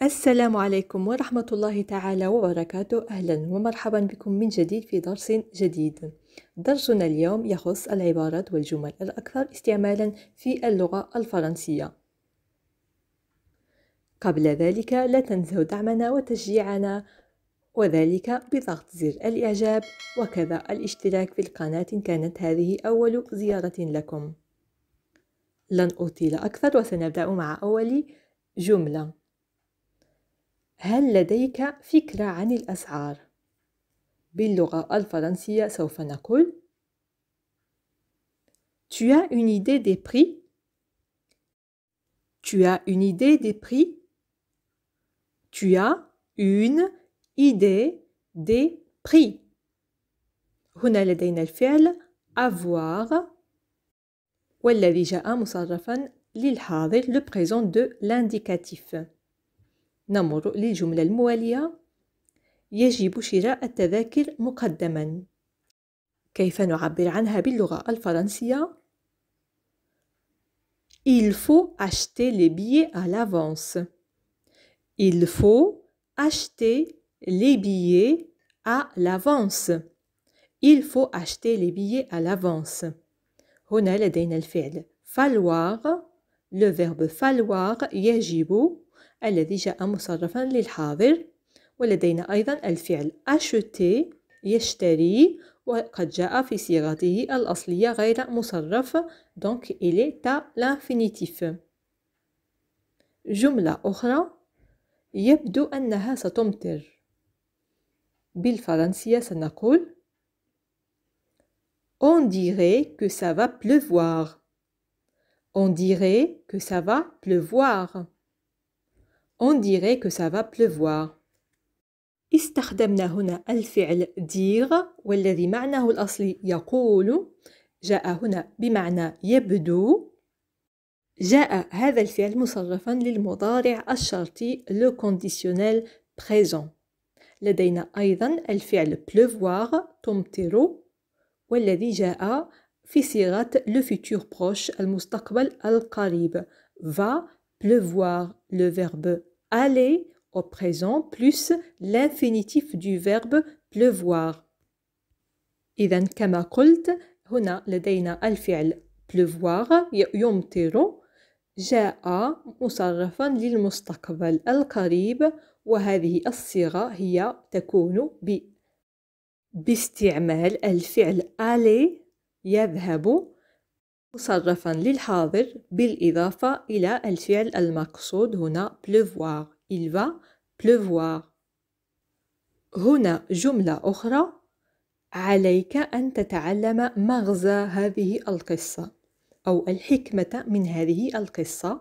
السلام عليكم ورحمة الله تعالى وبركاته. أهلا ومرحبا بكم من جديد في درس جديد. درسنا اليوم يخص العبارات والجمل الأكثر استعمالا في اللغة الفرنسية. قبل ذلك لا تنسوا دعمنا وتشجيعنا، وذلك بضغط زر الإعجاب وكذا الاشتراك في القناة إن كانت هذه أول زيارة لكم. لن أطيل أكثر وسنبدأ مع أول جملة. هل لديك فكرة عن الأسعار؟ باللغة الفرنسية سوف نقول Tu as une idée des prix? Tu as une idée des prix? Tu as une idée des prix. هنا لدينا الفعل avoir والذي جاء مصرفا للحاضر le présent de l'indicatif. نمر للجملة الموالية. يجب شراء التذاكر مقدما. كيف نعبر عنها باللغة الفرنسية؟ Il faut acheter les billets à l'avance. Il faut acheter les billets à l'avance. Il faut acheter les billets à l'avance. هنا لدينا الفعل falloir le verbe falloir يجب الذي جاء مصرفا للحاضر، ولدينا أيضا الفعل acheter يشتري وقد جاء في صيغته الأصلية غير مصرف، donc il est à l'infinitif. جملة أخرى. يبدو أنها ستمطر. بالفرنسية سنقول On dirait que ça va pleuvoir. On dirait que ça va pleuvoir. On dirait que ça va pleuvoir. استخدمنا هنا الفعل dire والذي معناه الأصلي يقول، جاء هنا بمعنى يبدو. جاء هذا الفعل مصرفا للمضارع الشرطي le conditionnel présent. لدينا أيضا الفعل pleuvoir تمطر والذي جاء في صيغة le futur proche المستقبل القريب va pleuvoir le verbe aller au présent plus l'infinitif du verbe pleuvoir. إذن كما قلت هنا لدينا الفعل pleuvoir يمطر جاء مصرفا للمستقبل القريب، وهذه الصيغة هي تكون باستعمال الفعل aller يذهب مصرفا للحاضر بالإضافة إلى الفعل المقصود هنا pleuvoir. Il va pleuvoir. هنا جملة أخرى. عليك أن تتعلم مغزى هذه القصة أو الحكمة من هذه القصة.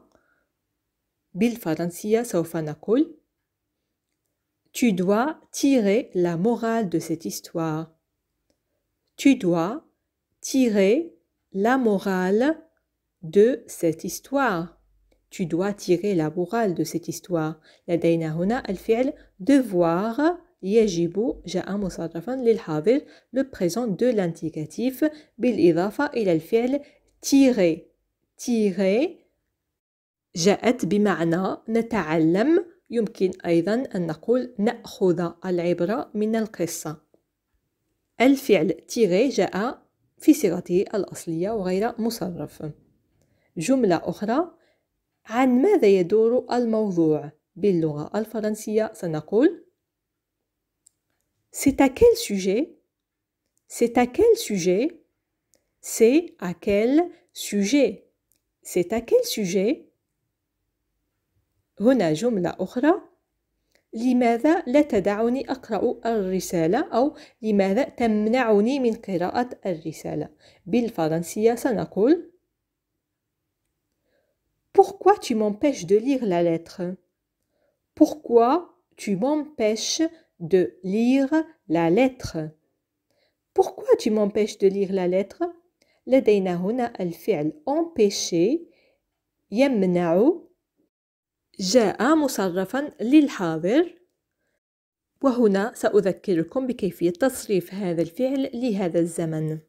بالفرنسية سوف نقول Tu dois tirer la morale de cette histoire. Tu dois tirer la morale de cette histoire. Tu dois tirer la morale de cette histoire. لدينا هنا الفعل devoir يجب جاء مصرفا للحاضر le présent de l'indicatif بالإضافة إلى الفعل tirer. tirer جاءت بمعنى نتعلم، يمكن أيضا أن نقول نأخذ العبرة من القصة. الفعل tirer جاء في صيغته الأصلية وغير مصرف. جملة أخرى. عن ماذا يدور الموضوع؟ باللغة الفرنسية سنقول C'est à quel sujet? C'est à quel sujet? C'est à quel sujet? C'est à quel sujet? هنا جملة أخرى. لماذا لا تدعني أقرأ الرسالة؟ أو لماذا تمنعني من قراءة الرسالة؟ بالفرنسية سنقول Pourquoi tu m'empêches de lire la lettre? Pourquoi tu m'empêches de lire la lettre? Pourquoi tu m'empêches de lire la lettre? لدينا هنا الفعل empêcher يمنع جاء مصرفا للحاضر، وهنا سأذكركم بكيفية تصريف هذا الفعل لهذا الزمن.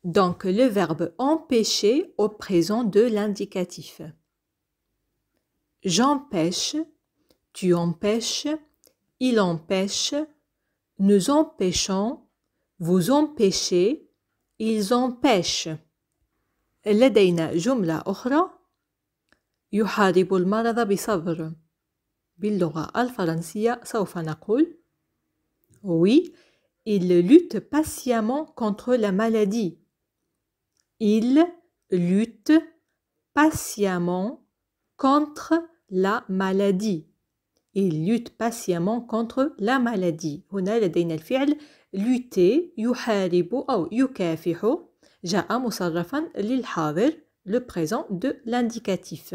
Donc le verbe empêcher au présent de l'indicatif. j'empêche, tu empêches, il empêche, nous empêchons, vous empêchez, ils empêchent. لدينا جملة أخرى يحارب المرض بصبر. باللغة الفرنسية سوف نقول oui, il lutte patiemment contre la maladie. Il lutte patiemment contre la maladie. Il lutte patiemment contre la maladie. هنا لدينا الفعل lutter يحارب أو يكافح جاء مصرفا للحاضر le présent de l'indicatif.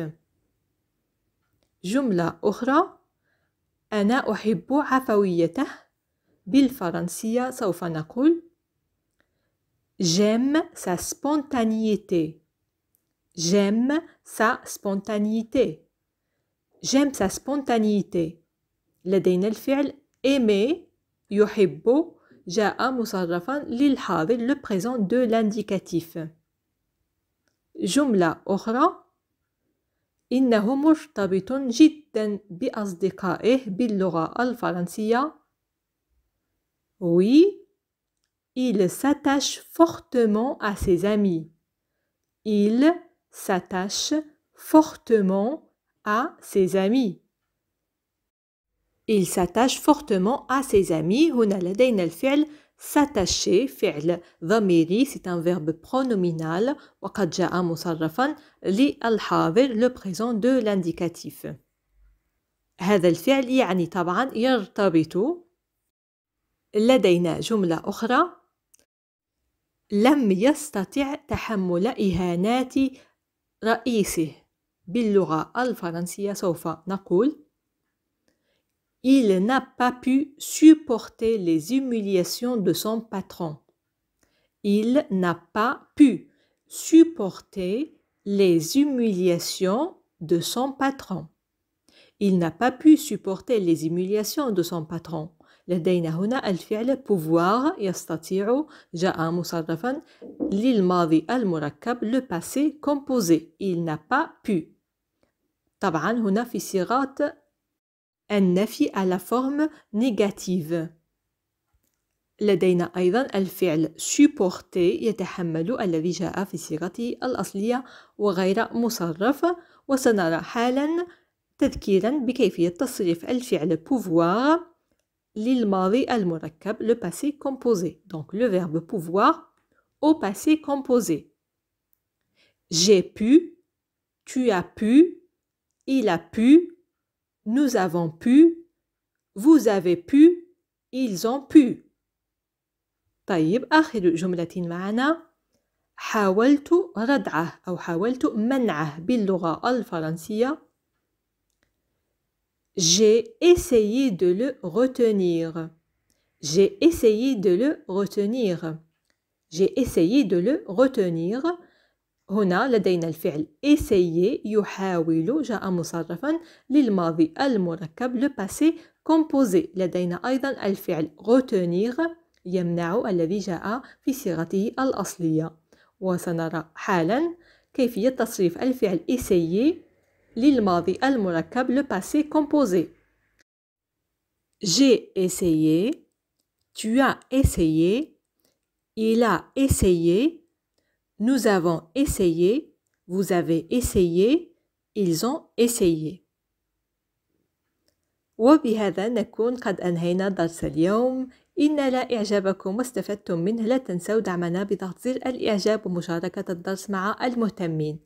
جملة أخرى أنا أحب عفويته. بالفرنسية سوف نقول j'aime sa spontanéité. J'aime sa spontanéité. J'aime sa spontanéité. لدينا الفعل aimer يحب جاء مصرفا للحاضر le présent de l'indicatif. جملة أخرى إنه مرتبط جدا بأصدقائه باللغة الفرنسية. Oui, il s'attache fortement à ses amis. Il s'attache fortement à ses amis. Il s'attache fortement à ses amis. هنا لدينا الفعل s'attacher فعل ضميري c'est un verbe pronominal وقد جاء مصرفا للحاضر le présent de l'indicatif. هذا الفعل يعني طبعا يرتبط. لدينا جملة أخرى لم يستطع تحمل إهانات رئيسه. باللغة الفرنسية سوف نقول il n'a pas pu supporter les humiliations de son patron. Il n'a pas pu supporter les humiliations de son patron. Il n'a pas pu supporter les humiliations de son patron. لدينا هنا الفعل pouvoir يستطيع جاء مصرفا للماضي المركب le passé composé. Il n'a pas pu. طبعا هنا في صيغة النفي على forme négative. لدينا أيضا الفعل supporter يتحمل الذي جاء في صيغته الأصلية وغير مصرف. وسنرى حالا تذكيرا بكيفية تصريف الفعل pouvoir للماضي المركب le passé composé. Donc le verbe pouvoir au passé composé. J'ai pu, tu as pu, il a pu, nous avons pu, vous avez pu, ils ont pu. طيب آخر جملة معنا حاولت ردعه أو حاولت منعه باللغة الفرنسية. J'ai essayé de le retenir. J'ai essayé de le retenir. J'ai essayé de le retenir. هنا لدينا الفعل essayer يحاول جاء مصرفا للماضي المركب le passé composé. لدينا أيضا الفعل retenir يمنع الذي جاء في صيغته الأصلية. وسنرى حالا كيفية تصريف الفعل essayer للماضي المركب le passé composé. J'ai essayé, tu as essayé, il a essayé, nous avons essayé, vous avez essayé, ils ont essayé. وبهذا نكون قد أنهينا درس اليوم. إن لا إعجابكم واستفدتم منه لا تنسوا دعمنا بضغط زر الإعجاب ومشاركة الدرس مع المهتمين.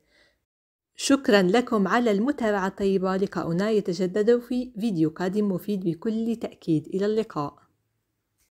شكرا لكم على المتابعة الطيبة. لقاؤنا يتجدد في فيديو قادم مفيد بكل تأكيد. إلى اللقاء.